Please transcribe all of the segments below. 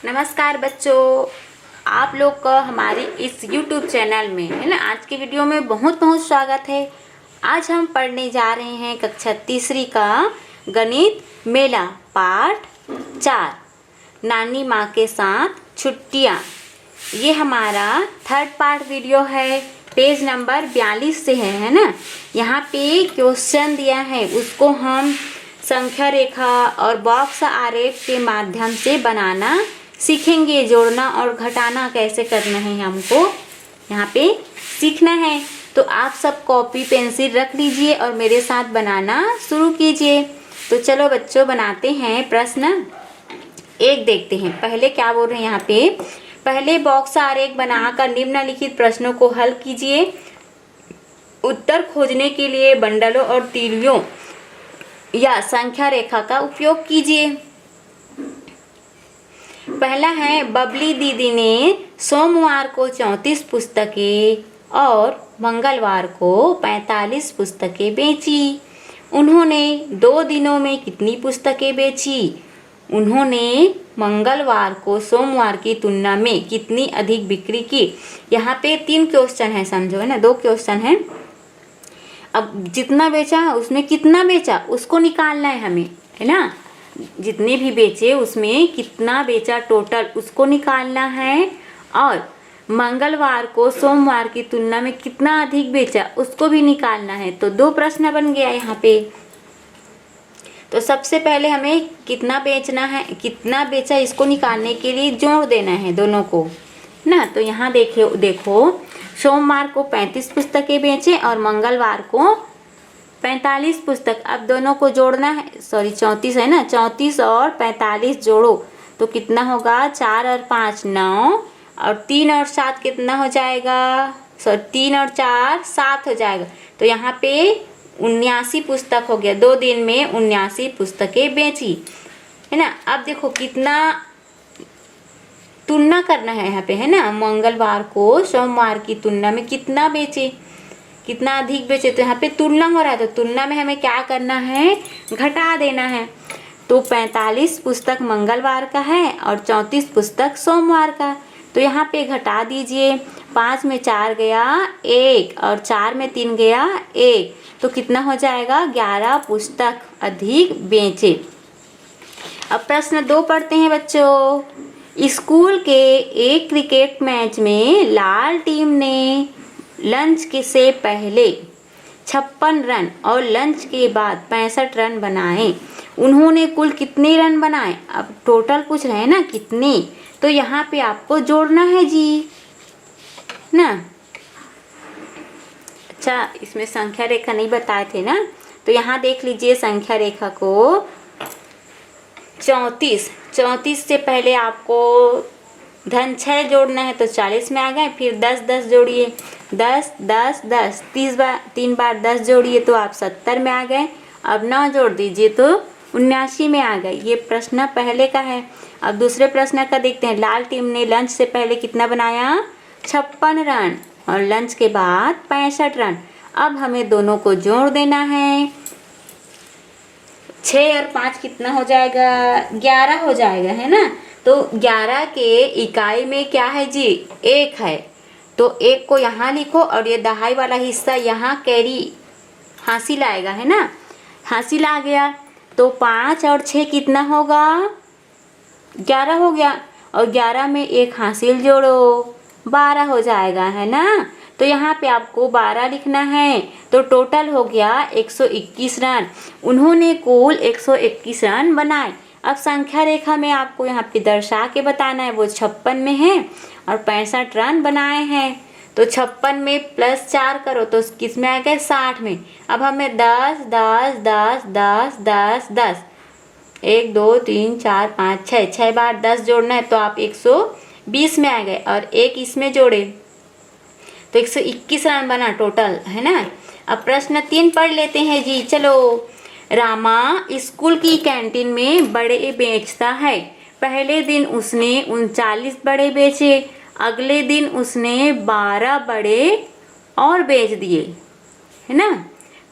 नमस्कार बच्चों, आप लोग का हमारे इस YouTube चैनल में है ना। आज की वीडियो में बहुत बहुत स्वागत है। आज हम पढ़ने जा रहे हैं कक्षा तीसरी का गणित मेला पाठ 4, नानी माँ के साथ छुट्टियाँ। ये हमारा थर्ड पार्ट वीडियो है, पेज नंबर 42 से है ना। यहाँ पे क्वेश्चन दिया है, उसको हम संख्या रेखा और बॉक्स आरेख के माध्यम से बनाना सीखेंगे। जोड़ना और घटाना कैसे करना है हमको यहाँ पे सीखना है। तो आप सब कॉपी पेंसिल रख लीजिए और मेरे साथ बनाना शुरू कीजिए। तो चलो बच्चों, बनाते हैं। प्रश्न 1 देखते हैं। पहले क्या बोल रहे हैं यहाँ पे, पहले बॉक्स आरेख बनाकर निम्नलिखित प्रश्नों को हल कीजिए। उत्तर खोजने के लिए बंडलों और तीलियों या संख्या रेखा का उपयोग कीजिए। पहला है, बबली दीदी ने सोमवार को 34 पुस्तकें और मंगलवार को 45 पुस्तकें बेची। उन्होंने 2 दिनों में कितनी पुस्तकें बेची? उन्होंने मंगलवार को सोमवार की तुलना में कितनी अधिक बिक्री की? यहाँ पे 3 क्वेश्चन है, समझो है ना, 2 क्वेश्चन है। अब जितना बेचा उसमें कितना बेचा उसको निकालना है हमें, है ना। जितने भी बेचे उसमें कितना बेचा टोटल उसको निकालना है, और मंगलवार को सोमवार की तुलना में कितना अधिक बेचा उसको भी निकालना है। तो 2 प्रश्न बन गया यहाँ पे। तो सबसे पहले हमें कितना बेचना है, कितना बेचा, इसको निकालने के लिए जोड़ देना है दोनों को ना। तो यहाँ देखो सोमवार को 35 पुस्तकें बेचे और मंगलवार को 45 पुस्तक। अब दोनों को जोड़ना है, 34 है ना, 34 और 45 जोड़ो तो कितना होगा? 4 और 5 9, और 3 और 7 कितना हो जाएगा? 3 और 4 7 हो जाएगा। तो यहाँ पे 79 पुस्तक हो गया। 2 दिन में 79 पुस्तकें बेची, है ना। अब देखो कितना तुलना करना है यहाँ पे, है ना। मंगलवार को सोमवार की तुलना में कितना बेचे, कितना अधिक बेचे। तो यहाँ पे तुलना हो रहा है, तो तुलना में हमें क्या करना है? घटा देना है। तो 45 पुस्तक मंगलवार का है और 34 पुस्तक सोमवार का। तो यहाँ पे घटा दीजिए। 5 में 4 गया 1 और 4 में 3 गया 1, तो कितना हो जाएगा? 11 पुस्तक अधिक बेचे। अब प्रश्न 2 पढ़ते हैं बच्चों। स्कूल के एक क्रिकेट मैच में लाल टीम ने लंच के से पहले 56 रन और लंच के बाद 65 रन बनाए। उन्होंने कुल कितने रन बनाए? अब टोटल पूछ रहे हैं ना कितने, तो यहाँ पे आपको जोड़ना है जी ना। अच्छा, इसमें संख्या रेखा नहीं बताए थे ना, तो यहाँ देख लीजिए संख्या रेखा को। 34 से पहले आपको धन 6 जोड़ना है, तो 40 में आ गए। फिर 10 जोड़िए, 10 10 10 3 बार 10 जोड़िए तो आप 70 में आ गए। अब 9 जोड़ दीजिए तो 79 में आ गए। ये प्रश्न पहले का है। अब दूसरे प्रश्न का देखते हैं। लाल टीम ने लंच से पहले कितना बनाया? 56 रन और लंच के बाद 65 रन। अब हमें दोनों को जोड़ देना है। 6 और 5 कितना हो जाएगा? 11 हो जाएगा, है ना। तो 11 के इकाई में क्या है जी? 1 है, तो 1 को यहाँ लिखो और ये दहाई वाला हिस्सा यहाँ कैरी हासिल आएगा, है ना। हासिल आ गया तो 5 और 6 कितना होगा? 11 हो गया, और 11 में 1 हासिल जोड़ो 12 हो जाएगा, है ना। तो यहाँ पे आपको 12 लिखना है। तो टोटल हो गया 121 रन। उन्होंने कुल 121 रन बनाए। अब संख्या रेखा में आपको यहाँ पे दर्शा के बताना है। वो 56 में है और 65 रन बनाए हैं। तो 56 में +4 करो तो किस में आएगा? 60 में। अब हमें 10 10 10 10 10 10 1 2 3 4 5 6 बार 10 जोड़ना है, तो आप 120 में आ गए। और 1 इसमें जोड़े तो 121 रन बना टोटल, है ना। अब प्रश्न 3 पढ़ लेते हैं जी। चलो। रामा स्कूल की कैंटीन में बड़े बेचता है। पहले दिन उसने 39 बड़े बेचे, अगले दिन उसने 12 बड़े और बेच दिए, है ना।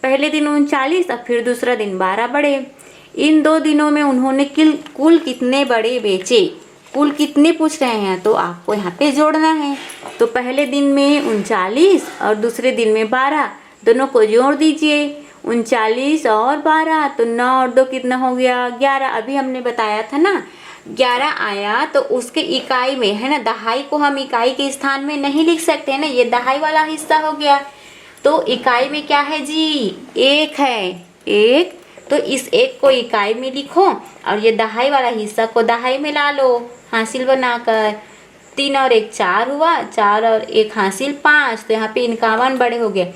पहले दिन 39 और फिर दूसरा दिन 12 बड़े। इन 2 दिनों में उन्होंने कुल कितने बड़े बेचे? कुल कितने पूछ रहे हैं, तो आपको यहाँ पे जोड़ना है। तो पहले दिन में 39 और दूसरे दिन में 12, दोनों को जोड़ दीजिए। 39 और 12, तो 9 और 2 कितना हो गया 11। अभी हमने बताया था ना 11 आया तो उसके इकाई में है ना, दहाई को हम इकाई के स्थान में नहीं लिख सकते हैं ना, ये दहाई वाला हिस्सा हो गया। तो इकाई में क्या है जी, 1 है, 1। तो इस 1 को इकाई में लिखो और ये दहाई वाला हिस्सा को दहाई में ला लो हासिल बनाकर। 3 और 1 4 हुआ, 4 और 1 हासिल 5। तो यहाँ पे 51 बड़े हो गए।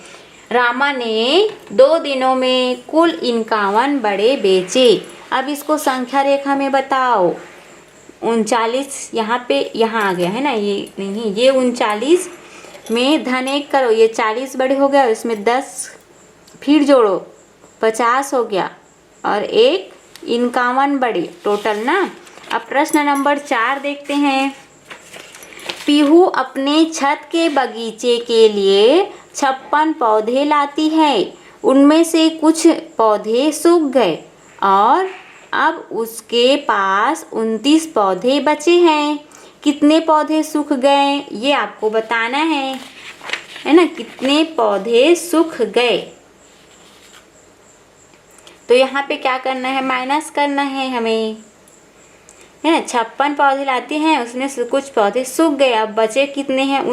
रामा ने 2 दिनों में कुल 51 बड़े बेचे। अब इसको संख्या रेखा में बताओ। 39 यहाँ पे यहाँ आ गया है ना, ये नहीं, ये 39 में धन 1 करो, ये 40 बड़े हो गया, इसमें 10 फिर जोड़ो 50 हो गया और 1 51 बड़े टोटल ना। अब प्रश्न नंबर 4 देखते हैं। पीहू अपने छत के बगीचे के लिए 56 पौधे लाती है। उनमें से कुछ पौधे सूख गए और अब उसके पास 29 पौधे बचे हैं। कितने पौधे सूख गए ये आपको बताना है ना, कितने पौधे सूख गए। तो यहाँ पे क्या करना है, माइनस करना है हमें, है ना। 56 पौधे लाते हैं, उसमें से कुछ पौधे सूख गए, अब बचे कितने हैं,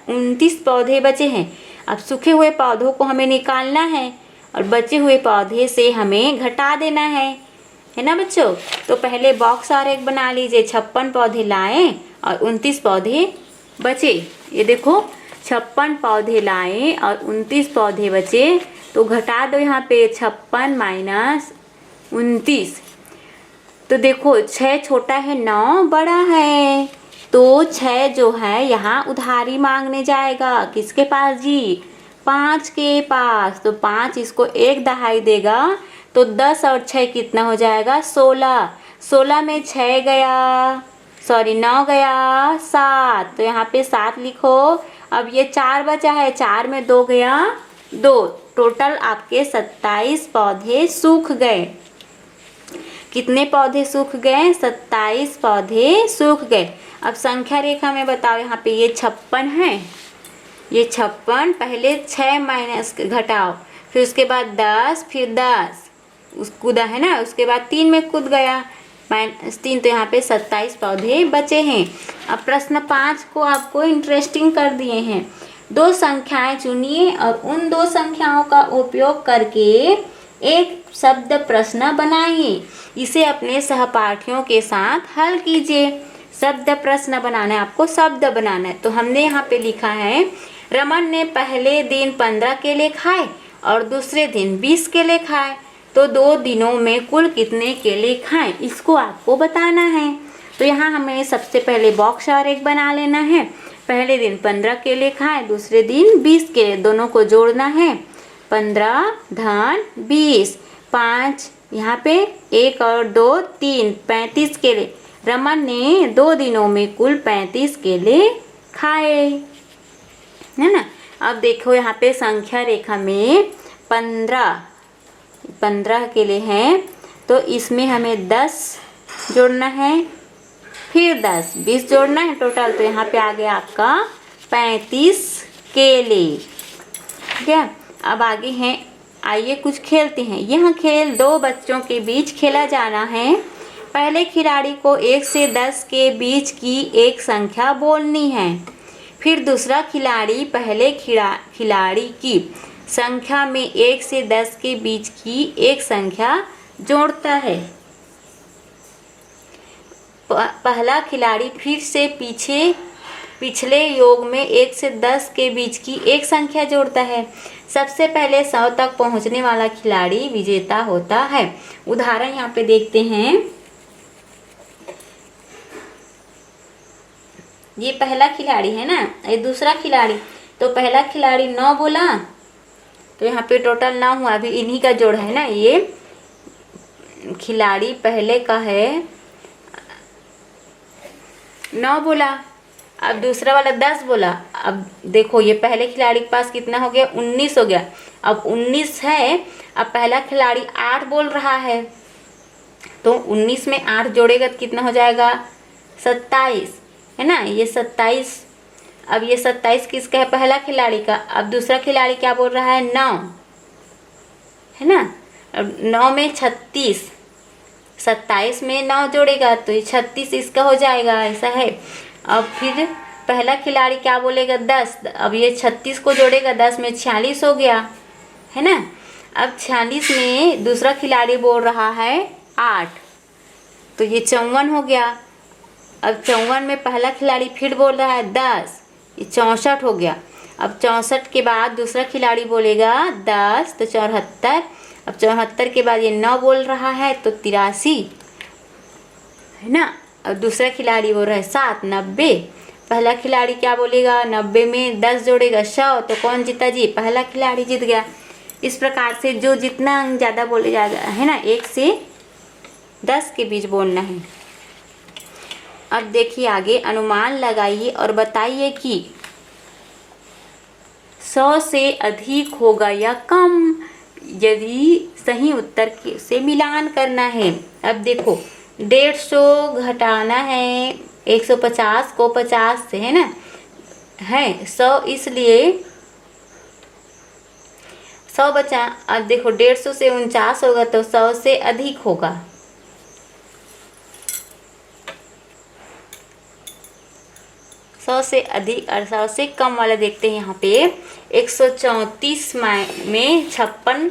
29 पौधे बचे हैं। अब सूखे हुए पौधों को हमें निकालना है और बचे हुए पौधे से हमें घटा देना है ना बच्चों। तो पहले बॉक्स और एक बना लीजिए। 56 पौधे लाए और 29 पौधे बचे। ये देखो 56 पौधे लाए और 29 पौधे बचे, तो घटा दो यहाँ पे 56 माइनस 29। तो देखो 6 छोटा है, 9 बड़ा है, तो 6 जो है यहाँ उधारी मांगने जाएगा। किसके पास जी, 5 के पास। तो 5 इसको 1 दहाई देगा, तो 10 और 6 कितना हो जाएगा 16। 16 में 6 गया, सॉरी 9 गया 7, तो यहाँ पे 7 लिखो। अब ये 4 बचा है, 4 में 2 गया 2, टोटल आपके 27 पौधे सूख गए। कितने पौधे सूख गए, 27 पौधे सूख गए। अब संख्या रेखा में बताओ, यहाँ पे ये 56 है, ये 56, पहले 6 माइनस घटाओ, फिर उसके बाद 10, फिर 10 उस कूदा है ना, उसके बाद 3 में कूद गया -3, तो यहाँ पे 27 पौधे बचे हैं। अब प्रश्न 5 को आपको इंटरेस्टिंग कर दिए हैं। 2 संख्याएं चुनिए और उन 2 संख्याओं का उपयोग करके एक शब्द प्रश्न बनाइए। इसे अपने सहपाठियों के साथ हल कीजिए। शब्द प्रश्न बनाना है, आपको शब्द बनाना है। तो हमने यहाँ पे लिखा है, रमन ने पहले दिन 15 केले खाए और दूसरे दिन 20 केले खाए, तो 2 दिनों में कुल कितने केले खाए, इसको आपको बताना है। तो यहाँ हमें सबसे पहले बॉक्स और एक बना लेना है। पहले दिन 15 केले खाए, दूसरे दिन 20 केले, दोनों को जोड़ना है। 15 धन 20, 5 यहाँ पे 1 और 2 3, 35 केले। रमन ने 2 दिनों में कुल 35 केले खाए, है ना। अब देखो यहाँ पे संख्या रेखा में 15 केले हैं, तो इसमें हमें 10 जोड़ना है, फिर 10 20 जोड़ना है टोटल। तो यहाँ पे आ गया आपका 35 केले, ठीक है। अब आगे हैं, आइए कुछ खेलते हैं। यह खेल 2 बच्चों के बीच खेला जाना है। पहले खिलाड़ी को 1 से 10 के बीच की एक संख्या बोलनी है, फिर दूसरा खिलाड़ी पहले खिलाड़ी की संख्या में 1 से 10 के बीच की एक संख्या जोड़ता है। पहला खिलाड़ी फिर से पिछले योग में 1 से 10 के बीच की एक संख्या जोड़ता है। सबसे पहले 100 तक पहुंचने वाला खिलाड़ी विजेता होता है। उदाहरण यहाँ पे देखते हैं। ये पहला खिलाड़ी है ना, ये दूसरा खिलाड़ी। तो पहला खिलाड़ी 9 बोला, तो यहाँ पे टोटल 9 हुआ। अभी इन्हीं का जोड़ है ना, ये खिलाड़ी पहले का है 9 बोला, अब दूसरा वाला 10 बोला। अब देखो ये पहले खिलाड़ी के पास कितना हो गया, 19 हो गया। अब 19 है, अब पहला खिलाड़ी 8 बोल रहा है, तो 19 में 8 जोड़ेगा तो कितना हो जाएगा 27 है ना, ये 27। अब ये 27 किसका है? पहला खिलाड़ी का। अब दूसरा खिलाड़ी क्या बोल रहा है? 9 है ना। अब 9 में 36, 27 में 9 जोड़ेगा तो ये 36 इसका हो जाएगा, ऐसा है। अब फिर पहला खिलाड़ी क्या बोलेगा? 10। अब ये 36 को जोड़ेगा, 10 में 46 हो गया, है ना। अब 46 में दूसरा खिलाड़ी बोल रहा है 8, तो ये 54 हो गया। अब 54 में पहला खिलाड़ी फिर बोल रहा है 10, ये 64 हो गया। अब 64 के बाद दूसरा खिलाड़ी बोलेगा 10, तो 74। अब 74 के बाद ये 9 बोल रहा है तो 83, है ना। अब दूसरा खिलाड़ी बोल रहा है 7, 90। पहला खिलाड़ी क्या बोलेगा? 90 में 10 जोड़ेगा, 100। तो कौन जीता जी? पहला खिलाड़ी जीत गया। इस प्रकार से जो जितना अंक ज़्यादा बोले जाएगा, है ना, 1 से 10 के बीच बोलना है। अब देखिए आगे, अनुमान लगाइए और बताइए कि 100 से अधिक होगा या कम, यदि सही उत्तर से मिलान करना है। अब देखो 150 घटाना है 150 को 50 से, है ना, है 100, इसलिए 100 बचा। अब देखो 150 से 49 होगा तो 100 से अधिक होगा। 100 से अधिक और 100 से कम वाला देखते हैं। यहाँ पे 134 में 56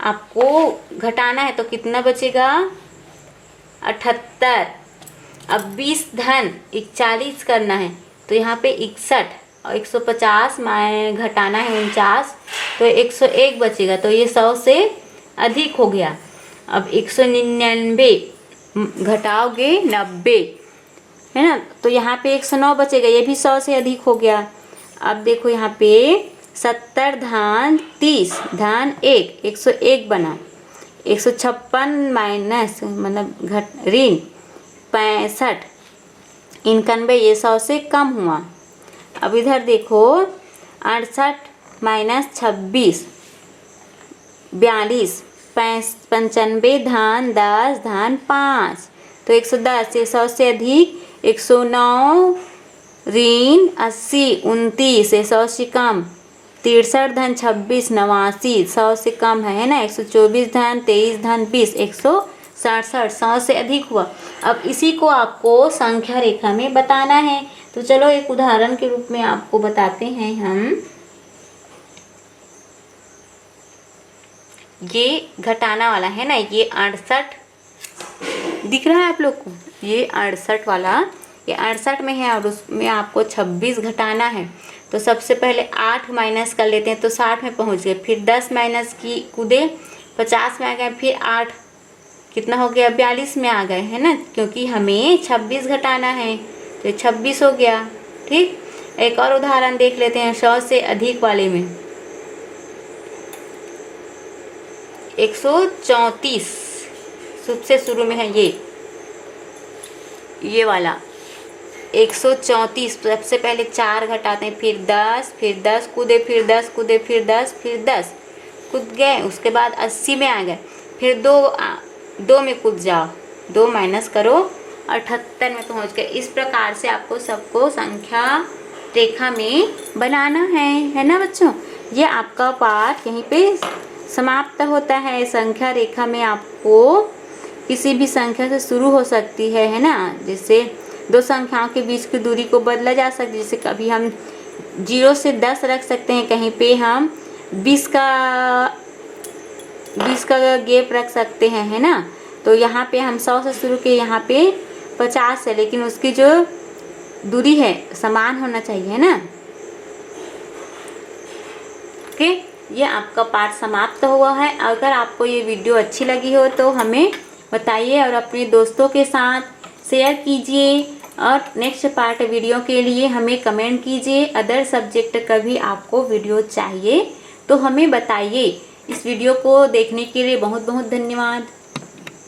आपको घटाना है तो कितना बचेगा? 78। अब 20 धन 41 करना है तो यहाँ पे 61, और 150 में घटाना है 49 तो 101 बचेगा, तो ये 100 से अधिक हो गया। अब 199 घटाओगे 90, है ना, तो यहाँ पे 109 बचेगा, ये भी 100 से अधिक हो गया। अब देखो यहाँ पे 70 धन 30 धन 1, 101 बना। 156 माइनस मतलब घट ऋण 65, 91, ये 100 से कम हुआ। अब इधर देखो 68 माइनस 26 42, 95 धन 10 धन 5, तो 110, ये 100 से अधिक। 109 ऋण 80 29, ये 100 से कम। 63 धन 26 89, 100 से कम है ना। 124 धन 23 धन 20, 167, 100 से अधिक हुआ। अब इसी को आपको संख्या रेखा में बताना है, तो चलो एक उदाहरण के रूप में आपको बताते हैं हम। ये घटाना वाला है ना, ये 68 दिख रहा है आप लोग को, ये 68 वाला, ये 68 में है और उसमें आपको 26 घटाना है। तो सबसे पहले 8 माइनस कर लेते हैं तो 60 में पहुंच गए, फिर 10 माइनस की कूदे 50 में आ गए, फिर 8 कितना हो गया? 42 में आ गए, है ना, क्योंकि हमें 26 घटाना है तो 26 हो गया। ठीक, एक और उदाहरण देख लेते हैं 100 से अधिक वाले में। 134 सबसे शुरू में है ये वाला 134। सबसे पहले 4 घटाते हैं, फिर 10 कूदे, फिर 10 कूदे, फिर 10, फिर 10 कूद गए। उसके बाद 80 में आ गए, फिर 2 में कूद जाओ, 2 माइनस करो 78 में पहुंच गए। इस प्रकार से आपको सबको संख्या रेखा में बनाना है ना बच्चों। ये आपका पाठ यहीं पे समाप्त होता है। संख्या रेखा में आपको किसी भी संख्या से शुरू हो सकती है ना, जैसे 2 संख्याओं के बीच की दूरी को बदला जा सकती है। जैसे कभी हम 0 से 10 रख सकते हैं, कहीं पे हम 20 का गैप रख सकते हैं, है ना। तो यहाँ पे हम 100 से शुरू किए, यहाँ पे 50 है, लेकिन उसकी जो दूरी है समान होना चाहिए, है ना। ओके, ये आपका पाठ समाप्त हुआ है। अगर आपको ये वीडियो अच्छी लगी हो तो हमें बताइए और अपने दोस्तों के साथ शेयर कीजिए, और नेक्स्ट पार्ट वीडियो के लिए हमें कमेंट कीजिए। अदर सब्जेक्ट का भी आपको वीडियो चाहिए तो हमें बताइए। इस वीडियो को देखने के लिए बहुत बहुत धन्यवाद।